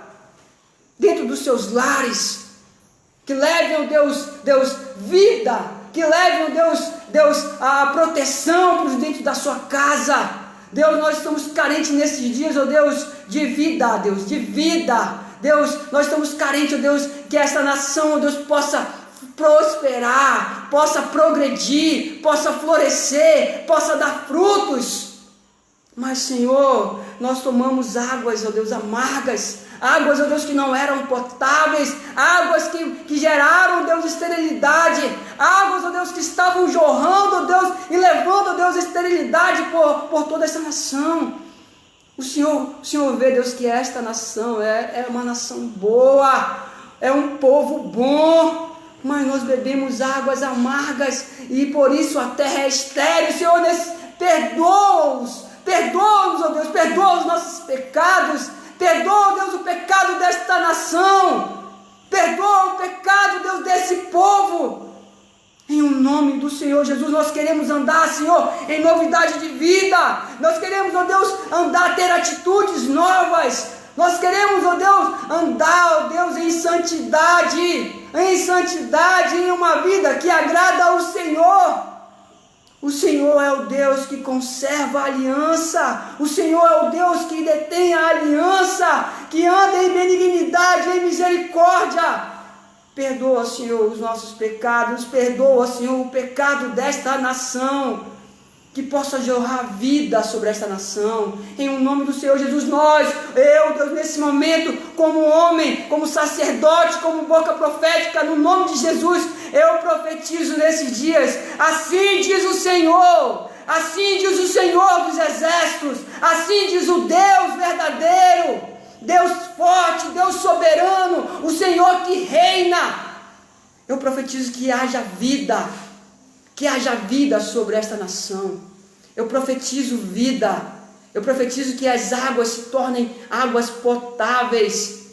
dentro dos seus lares. Que levem, ó Deus, vida. Que levem, ó Deus, a proteção para dentro da sua casa. Deus, nós estamos carentes nesses dias, ó Deus, de vida, Deus, de vida. Deus, nós estamos carentes, ó Deus, que esta nação, ó Deus, possa prosperar, possa progredir, possa florescer, possa dar frutos. Mas, Senhor, nós tomamos águas, ó Deus, amargas, águas, ó Deus, que não eram potáveis, águas que geraram, ó Deus, esterilidade, águas, ó Deus, que estavam jorrando, ó Deus, e levando, ó Deus, esterilidade por toda essa nação. O Senhor vê, Deus, que esta nação é uma nação boa, é um povo bom, mas nós bebemos águas amargas e por isso a terra é estéril. Senhor, perdoa-os, ó Deus, perdoa os nossos pecados, perdoa, Deus, o pecado desta nação, perdoa o pecado, Deus, desse povo. Em o nome do Senhor Jesus, nós queremos andar, Senhor, em novidade de vida. Nós queremos, ó Deus, andar, ter atitudes novas. Nós queremos, ó Deus, andar, ó Deus, em santidade, em uma vida que agrada ao Senhor. O Senhor é o Deus que conserva a aliança. O Senhor é o Deus que detém a aliança, que anda em benignidade, em misericórdia. Perdoa, Senhor, os nossos pecados. Perdoa, Senhor, o pecado desta nação. Que possa jorrar vida sobre esta nação. Em o nome do Senhor Jesus, Deus, nesse momento, como homem, como sacerdote, como boca profética, no nome de Jesus, eu profetizo nesses dias. Assim diz o Senhor. Assim diz o Senhor dos exércitos. Assim diz o Deus verdadeiro. Deus forte, Deus soberano, o Senhor que reina. Eu profetizo que haja vida sobre esta nação. Eu profetizo vida. Eu profetizo que as águas se tornem águas potáveis,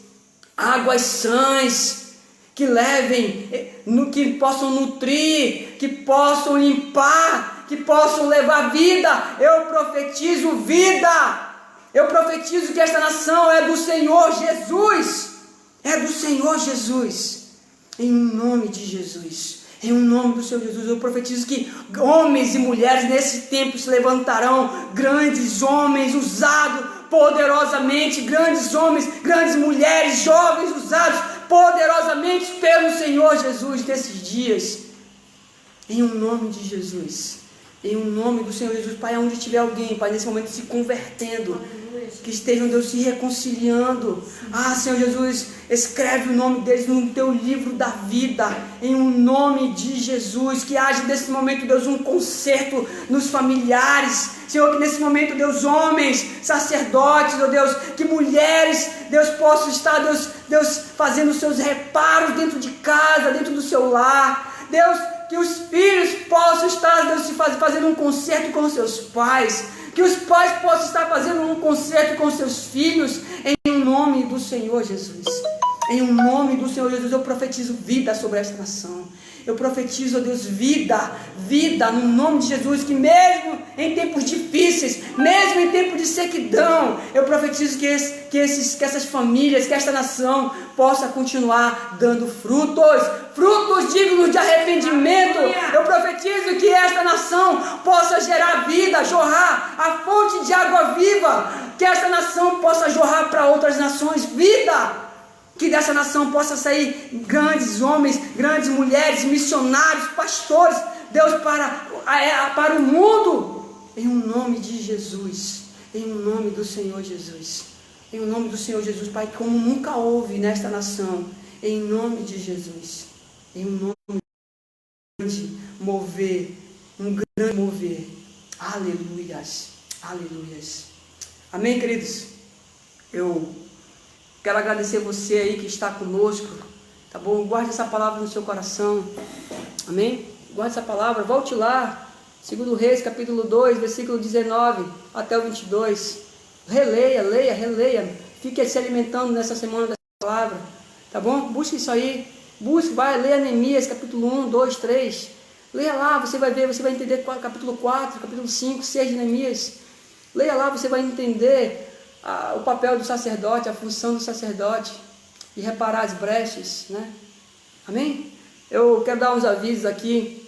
águas sãs, que levem, que possam nutrir, que possam limpar, que possam levar vida. Eu profetizo vida. Eu profetizo que esta nação é do Senhor Jesus. É do Senhor Jesus. Em nome de Jesus. Em nome do Senhor Jesus, eu profetizo que homens e mulheres nesse tempo se levantarão. Grandes homens usados poderosamente. Grandes homens, grandes mulheres, jovens usados poderosamente pelo Senhor Jesus nesses dias. Em nome de Jesus. Em nome do Senhor Jesus, Pai, onde tiver alguém, Pai, nesse momento se convertendo, que estejam, Deus, se reconciliando. Senhor Jesus, escreve o nome deles no teu livro da vida, em nome de Jesus. Que haja nesse momento, Deus, um conserto nos familiares. Senhor, que nesse momento, Deus, homens, sacerdotes, ó Deus, que mulheres, Deus, possam estar, Deus, fazendo seus reparos dentro de casa, dentro do seu lar. Deus, que os filhos possam estar, Deus, fazendo um concerto com seus pais. Que os pais possam estar fazendo um concerto com seus filhos. Em nome do Senhor Jesus. Em nome do Senhor Jesus, eu profetizo vida sobre esta nação. Eu profetizo, ó Deus, vida no nome de Jesus, que mesmo em tempos difíceis, mesmo em tempo de sequidão, eu profetizo que essas famílias, que esta nação possa continuar dando frutos dignos de arrependimento. Eu profetizo que esta nação possa gerar vida, jorrar a fonte de água viva, que esta nação possa jorrar para outras nações vida. Que dessa nação possa sair grandes homens, grandes mulheres, missionários, pastores, Deus, para o mundo, em nome de Jesus, em nome do Senhor Jesus, em nome do Senhor Jesus, Pai, como nunca houve nesta nação, em nome de Jesus. Em um nome grande mover, um grande mover. Aleluias, aleluias. Amém, queridos? Eu quero agradecer você aí que está conosco, tá bom? Guarde essa palavra no seu coração, amém? Guarde essa palavra, volte lá, 2 Reis, capítulo 2, versículo 19 até o 22. Releia, releia, fique se alimentando nessa semana dessa palavra, tá bom? Busque isso aí, vai, leia Neemias, capítulo 1, 2, 3, leia lá, você vai ver, você vai entender capítulo 4, capítulo 5, 6 de Neemias, leia lá, você vai entender o papel do sacerdote, a função do sacerdote, e reparar as brechas, né? Amém? Eu quero dar uns avisos aqui.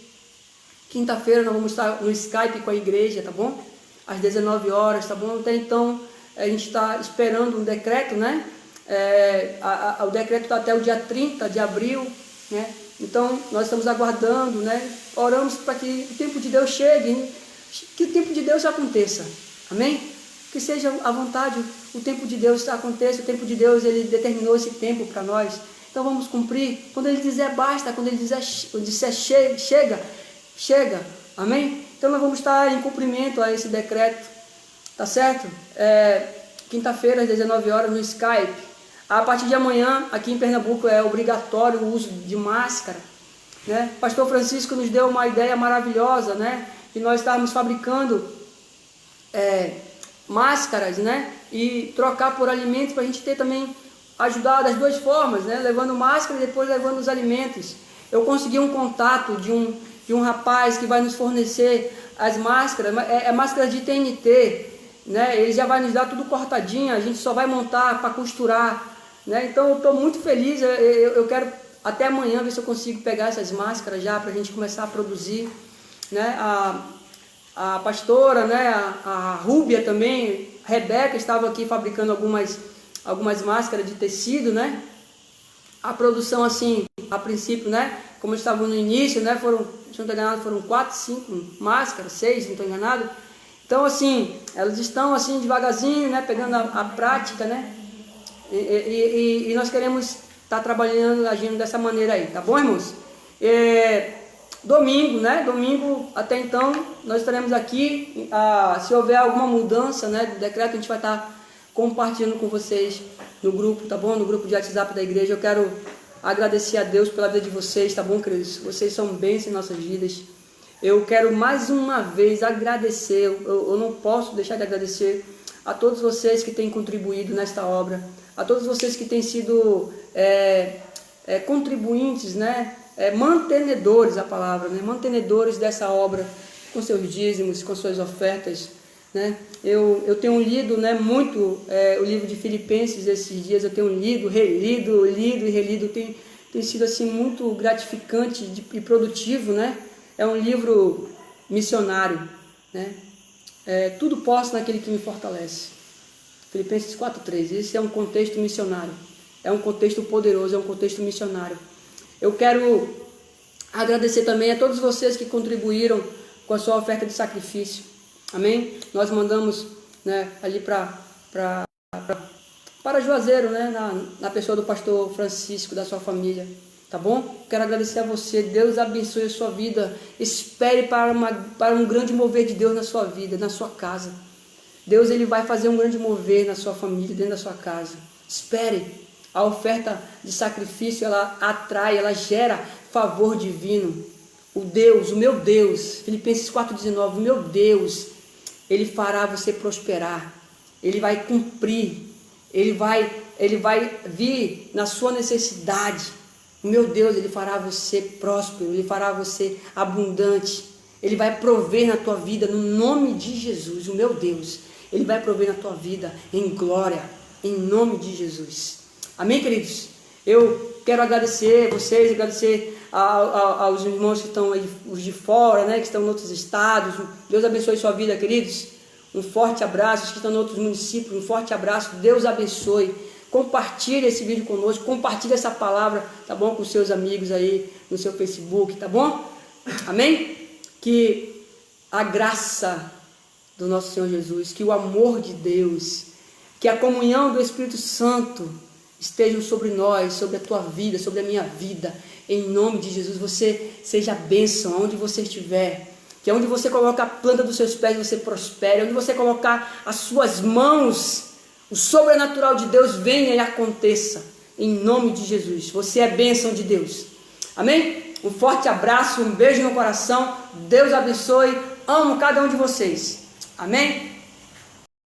Quinta-feira nós vamos estar no Skype com a igreja, tá bom? Às 19 horas, tá bom? Até então, a gente está esperando um decreto, né? O decreto está até o dia 30 de abril, né? Então, nós estamos aguardando, né? Oramos para que o tempo de Deus chegue, que o tempo de Deus aconteça, amém? Que seja a vontade, o tempo de Deus aconteça, o tempo de Deus, Ele determinou esse tempo para nós. Então vamos cumprir. Quando Ele dizer basta, quando Ele disser chega, amém? Então nós vamos estar em cumprimento a esse decreto, tá certo? Quinta-feira às 19 horas no Skype. A partir de amanhã, aqui em Pernambuco, é obrigatório o uso de máscara, né? Pastor Francisco nos deu uma ideia maravilhosa, né? E nós estávamos fabricando máscaras, né? E trocar por alimentos para a gente ter também, ajudar das duas formas, né? Levando máscara e depois levando os alimentos. Eu consegui um contato de um rapaz que vai nos fornecer as máscaras, máscara de TNT, né? Ele já vai nos dar tudo cortadinho, a gente só vai montar para costurar, né? Então eu estou muito feliz, eu quero até amanhã ver se eu consigo pegar essas máscaras já para a gente começar a produzir, né? A pastora, né, a Rúbia também, a Rebeca estava aqui fabricando algumas máscaras de tecido, né? A produção, assim, a princípio, né, como estava no início, né, se não estou enganado, foram 4, 5 máscaras, 6, não estou enganado. Então, assim, elas estão, assim, devagarzinho, né, pegando a prática, né? E nós queremos estar trabalhando, agindo dessa maneira aí, tá bom, irmãos? Domingo, né? Domingo, até então, nós estaremos aqui. Se houver alguma mudança, né, do decreto, a gente vai estar compartilhando com vocês no grupo, tá bom? No grupo de WhatsApp da igreja. Eu quero agradecer a Deus pela vida de vocês, tá bom, queridos? Vocês são bênçãos em nossas vidas. Eu quero mais uma vez agradecer, eu não posso deixar de agradecer a todos vocês que têm contribuído nesta obra, a todos vocês que têm sido contribuintes, né? Mantenedores, a palavra, né? Mantenedores dessa obra, com seus dízimos, com suas ofertas, né? Eu tenho lido, né, muito o livro de Filipenses esses dias, eu tenho lido e relido, tem sido assim muito gratificante e produtivo, né? É um livro missionário, né? Tudo posso naquele que me fortalece. Filipenses 4:3. Esse é um contexto missionário, é um contexto poderoso, é um contexto missionário. Eu quero agradecer também a todos vocês que contribuíram com a sua oferta de sacrifício. Amém? Nós mandamos, né, ali para Juazeiro, né, na pessoa do pastor Francisco, da sua família. Tá bom? Quero agradecer a você. Deus abençoe a sua vida. Espere para um grande mover de Deus na sua vida, na sua casa. Deus, Ele vai fazer um grande mover na sua família, dentro da sua casa. Espere. A oferta de sacrifício, ela atrai, ela gera favor divino. O meu Deus, Filipenses 4:19, o meu Deus, Ele fará você prosperar. Ele vai cumprir. Ele vai vir na sua necessidade. O meu Deus, Ele fará você próspero. Ele fará você abundante. Ele vai prover na tua vida, no nome de Jesus. O meu Deus, Ele vai prover na tua vida em glória, em nome de Jesus. Amém, queridos? Eu quero agradecer vocês, agradecer aos irmãos que estão aí, os de fora, né, que estão em outros estados. Deus abençoe sua vida, queridos. Um forte abraço. Os que estão em outros municípios, um forte abraço. Deus abençoe. Compartilhe esse vídeo conosco, compartilhe essa palavra, tá bom? Com seus amigos aí no seu Facebook, tá bom? Amém? Que a graça do nosso Senhor Jesus, que o amor de Deus, que a comunhão do Espírito Santo estejam sobre nós, sobre a tua vida, sobre a minha vida. Em nome de Jesus, você seja bênção aonde você estiver. Que onde você coloca a planta dos seus pés, você prospere. Onde você colocar as suas mãos, o sobrenatural de Deus venha e aconteça. Em nome de Jesus. Você é bênção de Deus. Amém? Um forte abraço, um beijo no coração. Deus abençoe. Amo cada um de vocês. Amém?